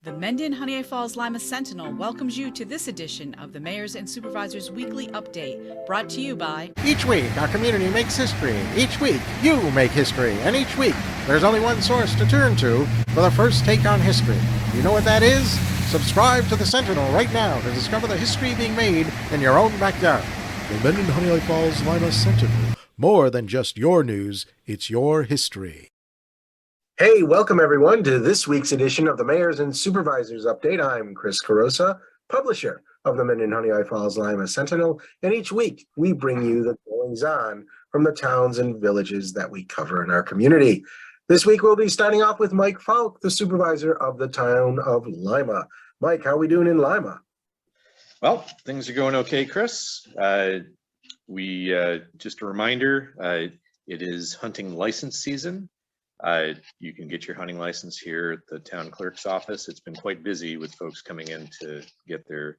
The Mendon-Honeoye Falls-Lima Sentinel welcomes you to this edition of the Mayor's and Supervisors Weekly Update, brought to you by... Each week, our community makes history. Each week, you make history. And each week, there's only one source to turn to for the first take on history. You know what that is? Subscribe to the Sentinel right now to discover the history being made in your own backyard. The Mendon-Honeoye Falls-Lima Sentinel. More than just your news, it's your history. Hey, welcome everyone to this week's edition of the Mayors and Supervisors Update. I'm Chris Carosa, publisher of the Mendon-Honeoye Falls-Lima Sentinel, and each week we bring you the goings-on from the towns and villages that we cover in our community. This week we'll be starting off with Mike Falk, the supervisor of the town of Lima. Mike, how are we doing in Lima? Well, things are going okay, Chris. Just a reminder, it is hunting license season. You can get your hunting license here at the town clerk's office. It's been quite busy with folks coming in to get their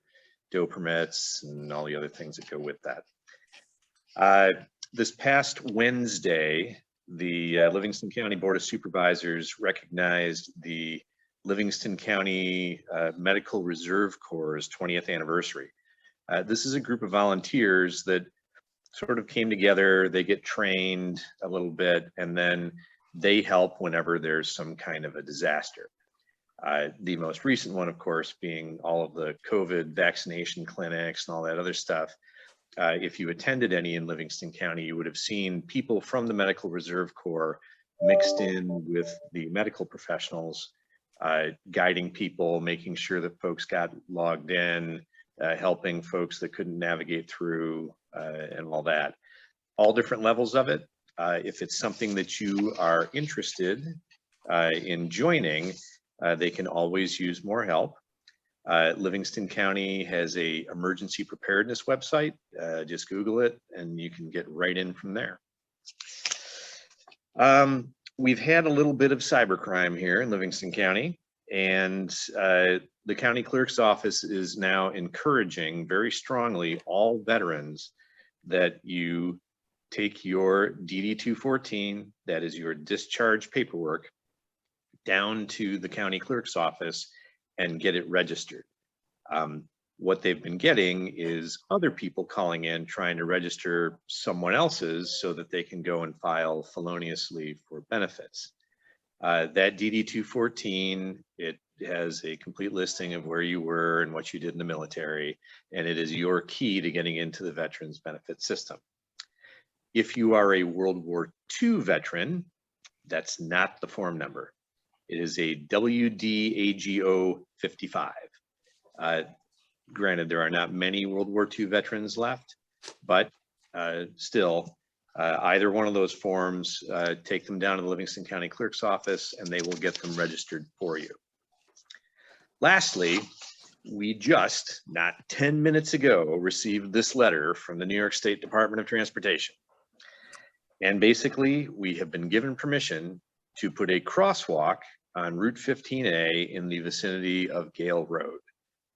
doe permits and all the other things that go with that. This past Wednesday, the Livingston County Board of Supervisors recognized the Livingston County Medical Reserve Corps' 20th anniversary. This is a group of volunteers that sort of came together. They get trained a little bit, and then they help whenever there's some kind of a disaster. The most recent one, of course, being all of the COVID vaccination clinics and all that other stuff. If you attended any in Livingston County, you would have seen people from the Medical Reserve Corps mixed in with the medical professionals, guiding people, making sure that folks got logged in, helping folks that couldn't navigate through, and all that. All different levels of it. If it's something that you are interested in joining, they can always use more help. Livingston County has a emergency preparedness website. Just Google it and you can get right in from there. We've had a little bit of cybercrime here in Livingston County, and the county clerk's office is now encouraging very strongly all veterans that you take your DD-214, that is your discharge paperwork, down to the county clerk's office and get it registered. What they've been getting is other people calling in trying to register someone else's so that they can go and file feloniously for benefits. That DD-214, it has a complete listing of where you were and what you did in the military, and it is your key to getting into the Veterans Benefit System. If you are a World War II veteran, that's not the form number. It is a WDAGO 55. Granted, there are not many World War II veterans left, but still, either one of those forms, take them down to the Livingston County Clerk's office and they will get them registered for you. Lastly, we just, not 10 minutes ago, received this letter from the New York State Department of Transportation. And basically, we have been given permission to put a crosswalk on Route 15A in the vicinity of Gale Road.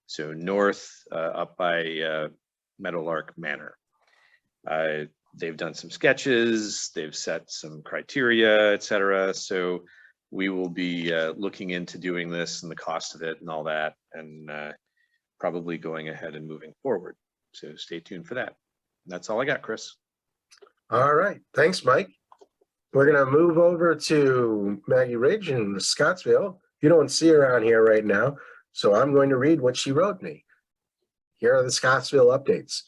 So north up by Meadowlark Manor. They've done some sketches, they've set some criteria, etc. So we will be looking into doing this and the cost of it and all that, and probably going ahead and moving forward. So stay tuned for that. And that's all I got, Chris. All right, thanks, Mike. We're gonna move over to Maggie Ridge in Scottsville. You don't see her on here right now, so I'm going to read what she wrote me. Here are the Scottsville updates.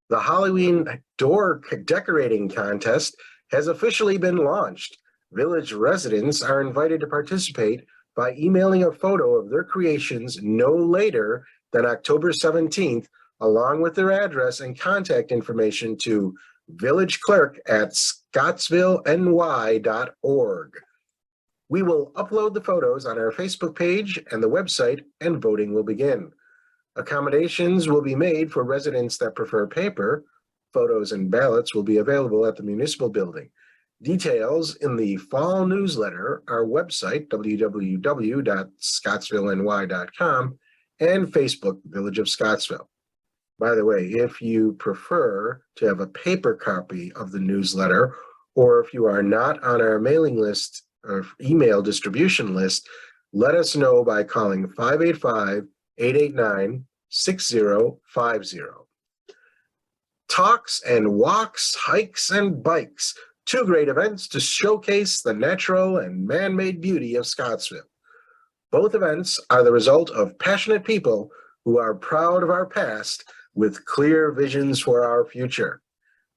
The Halloween door decorating contest has officially been launched. Village residents are invited to participate by emailing a photo of their creations no later than October 17th, along with their address and contact information to villageclerk@scottsvilleny.org. We will upload the photos on our Facebook page and the website, and voting will begin. Accommodations will be made for residents that prefer paper. Photos and ballots will be available at the municipal building. Details in the fall newsletter, our website, www.scottsvilleny.com, and Facebook, Village of Scottsville. By the way, if you prefer to have a paper copy of the newsletter, or if you are not on our mailing list or email distribution list, let us know by calling 585-889-6050. Talks and walks, hikes and bikes, two great events to showcase the natural and man-made beauty of Scottsville. Both events are the result of passionate people who are proud of our past with clear visions for our future.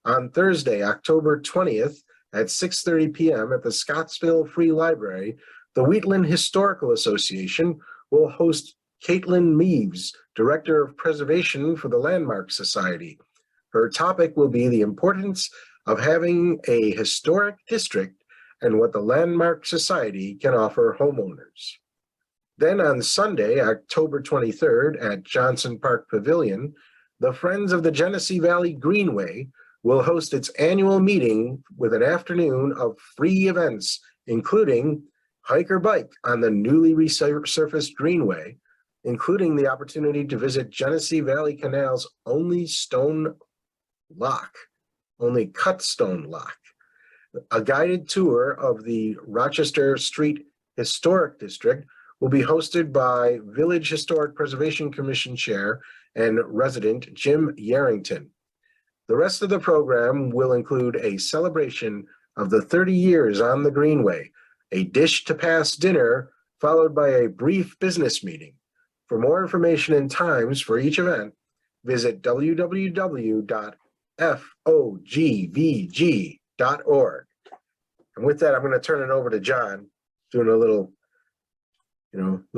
On Thursday, October 20th at 6:30 p.m. at the Scottsville Free Library, the Wheatland Historical Association will host Caitlin Meaves, Director of Preservation for the Landmark Society. Her topic will be the importance of having a historic district and what the Landmark Society can offer homeowners. Then on Sunday, October 23rd at Johnson Park Pavilion, the Friends of the Genesee Valley Greenway will host its annual meeting with an afternoon of free events, including hike or bike on the newly resurfaced Greenway, including the opportunity to visit Genesee Valley Canal's only cut stone lock, a guided tour of the Rochester Street Historic District will be hosted by Village Historic Preservation Commission Chair and resident Jim Yarrington. The rest of the program will include a celebration of the 30 years on the Greenway, a dish to pass dinner, followed by a brief business meeting. For more information and times for each event, visit www.fogvg.org. And with that, I'm going to turn it over to John, doing a little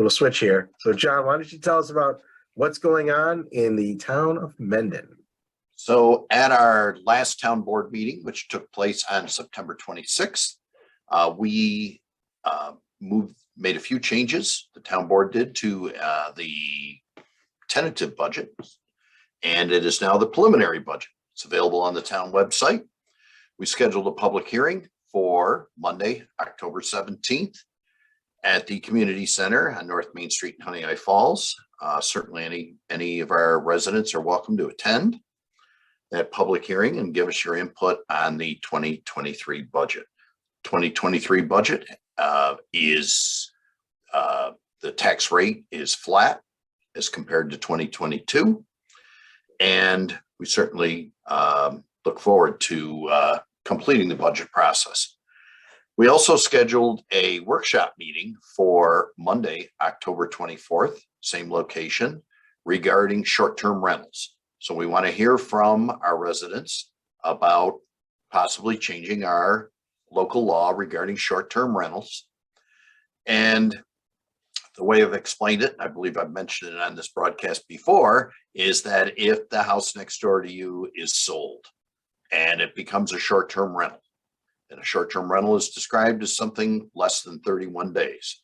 switch here. So John, why don't you tell us about what's going on in the town of Mendon? So at our last town board meeting, which took place on September 26th, we made a few changes. The town board did to the tentative budget, and it is now the preliminary budget. It's available on the town website. We scheduled a public hearing for Monday, October 17th at the community center on North Main Street in Honeoye Falls. Certainly any of our residents are welcome to attend that public hearing and give us your input on the 2023 budget. 2023 budget is the tax rate is flat as compared to 2022. And we certainly look forward to completing the budget process. We also scheduled a workshop meeting for Monday, October 24th, same location, regarding short-term rentals. So we want to hear from our residents about possibly changing our local law regarding short-term rentals. And the way I've explained it, I believe I've mentioned it on this broadcast before, is that if the house next door to you is sold and it becomes a short-term rental, and a short-term rental is described as something less than 31 days.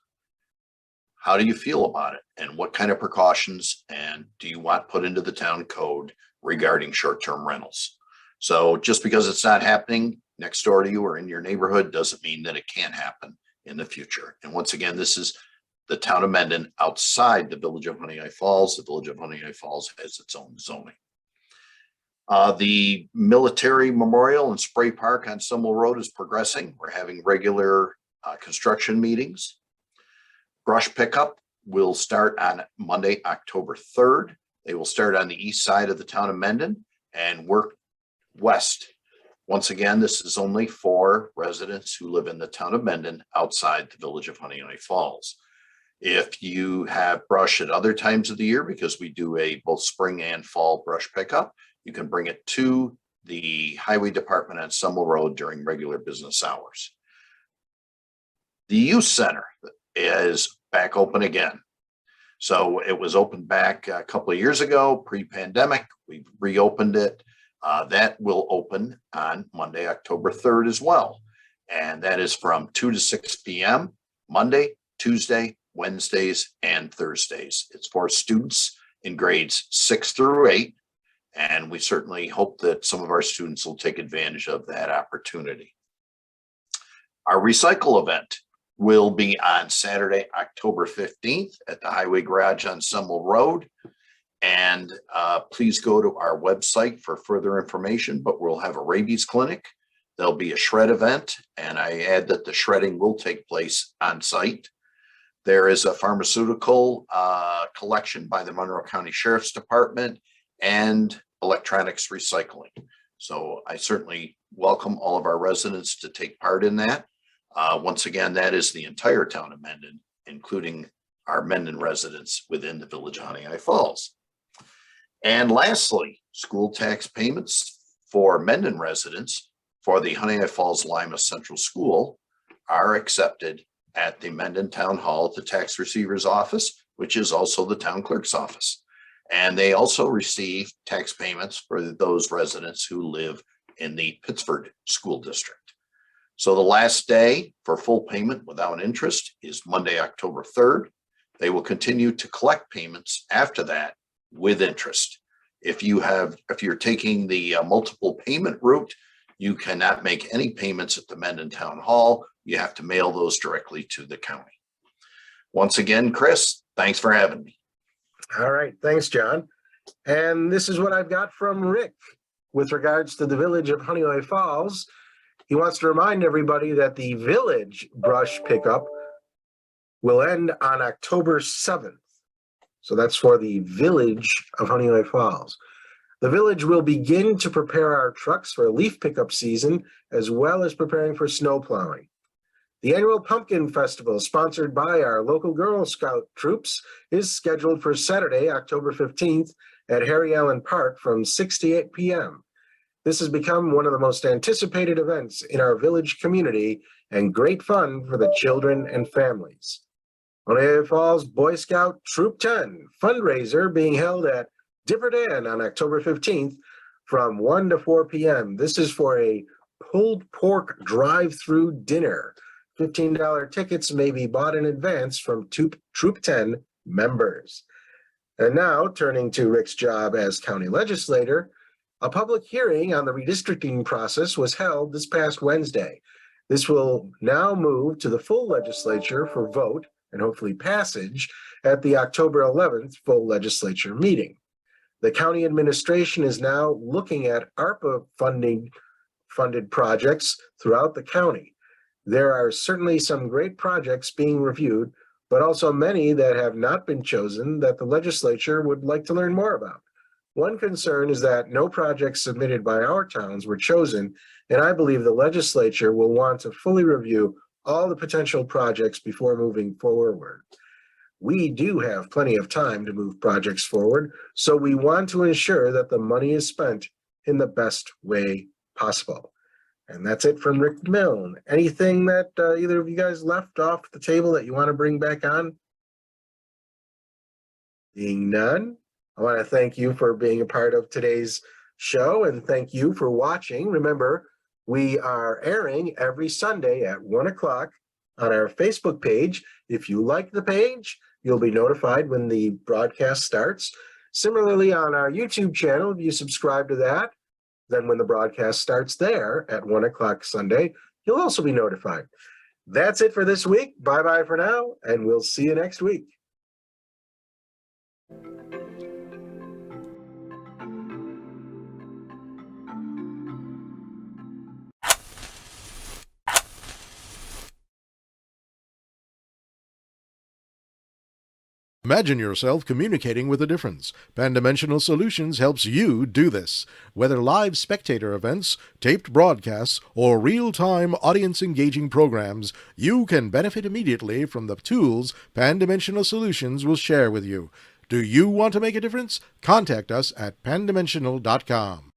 How do you feel about it? And what kind of precautions and do you want put into the town code regarding short-term rentals? So just because it's not happening next door to you or in your neighborhood doesn't mean that it can't happen in the future. And once again, this is the town of Mendon outside the village of Honeoye Falls. The village of Honeoye Falls has its own zoning. The military memorial and spray park on Summel Road is progressing. We're having regular construction meetings. Brush pickup will start on Monday, October 3rd. They will start on the east side of the town of Mendon and work west. Once again, this is only for residents who live in the town of Mendon outside the village of Honeoye Falls. If you have brush at other times of the year, because we do a both spring and fall brush pickup, you can bring it to the highway department on Summel Road during regular business hours. The youth center is back open again. So it was opened back a couple of years ago, pre-pandemic. We've reopened it. That will open on Monday, October 3rd as well. And that is from 2 to 6 p.m. Monday, Tuesday, Wednesdays, and Thursdays. It's for students in grades 6 through 8. And we certainly hope that some of our students will take advantage of that opportunity. Our recycle event will be on Saturday, October 15th at the Highway Garage on Summel Road. And please go to our website for further information, but we'll have a rabies clinic. There'll be a shred event, and I add that the shredding will take place on site. There is a pharmaceutical collection by the Monroe County Sheriff's Department and electronics recycling. So I certainly welcome all of our residents to take part in that. Once again, that is the entire town of Mendon, including our Mendon residents within the village of Honeoye Falls. And lastly, school tax payments for Mendon residents for the Honeoye Falls-Lima Central School are accepted at the Mendon Town Hall, the tax receiver's office, which is also the town clerk's office. And they also receive tax payments for those residents who live in the Pittsford School District. So the last day for full payment without interest is Monday, October 3rd. They will continue to collect payments after that with interest. If you're taking the multiple payment route, you cannot make any payments at the Mendon Town Hall. You have to mail those directly to the county. Once again, Chris, thanks for having me. All right, thanks, John. And this is what I've got from Rick with regards to the village of Honeoye Falls. He wants to remind everybody that the village brush pickup will end on October 7th. So that's for the village of Honeoye Falls. The village will begin to prepare our trucks for leaf pickup season, as well as preparing for snow plowing. The annual Pumpkin Festival, sponsored by our local Girl Scout troops, is scheduled for Saturday, October 15th at Harry Allen Park from 6 to 8 p.m. This has become one of the most anticipated events in our village community and great fun for the children and families. Honeoye Falls Boy Scout Troop 10 fundraiser being held at Difford Inn on October 15th from 1 to 4 p.m. This is for a pulled pork drive-through dinner. $15 tickets may be bought in advance from Troop 10 members. And now, turning to Rick's job as county legislator, a public hearing on the redistricting process was held this past Wednesday. This will now move to the full legislature for vote and hopefully passage at the October 11th full legislature meeting. The county administration is now looking at ARPA funded projects throughout the county. There are certainly some great projects being reviewed, but also many that have not been chosen that the legislature would like to learn more about. One concern is that no projects submitted by our towns were chosen, and I believe the legislature will want to fully review all the potential projects before moving forward. We do have plenty of time to move projects forward, so we want to ensure that the money is spent in the best way possible. And that's it from Rick Milne. Anything that either of you guys left off the table that you want to bring back on? Being none, I want to thank you for being a part of today's show, and thank you for watching. Remember, we are airing every Sunday at 1 o'clock on our Facebook page. If you like the page, you'll be notified when the broadcast starts. Similarly, on our YouTube channel, if you subscribe to that, then when the broadcast starts there at 1 o'clock Sunday, you'll also be notified. That's it for this week. Bye-bye for now, and we'll see you next week. Imagine yourself communicating with a difference. Pan-Dimensional Solutions helps you do this. Whether live spectator events, taped broadcasts, or real-time audience-engaging programs, you can benefit immediately from the tools Pan-Dimensional Solutions will share with you. Do you want to make a difference? Contact us at pandimensional.com.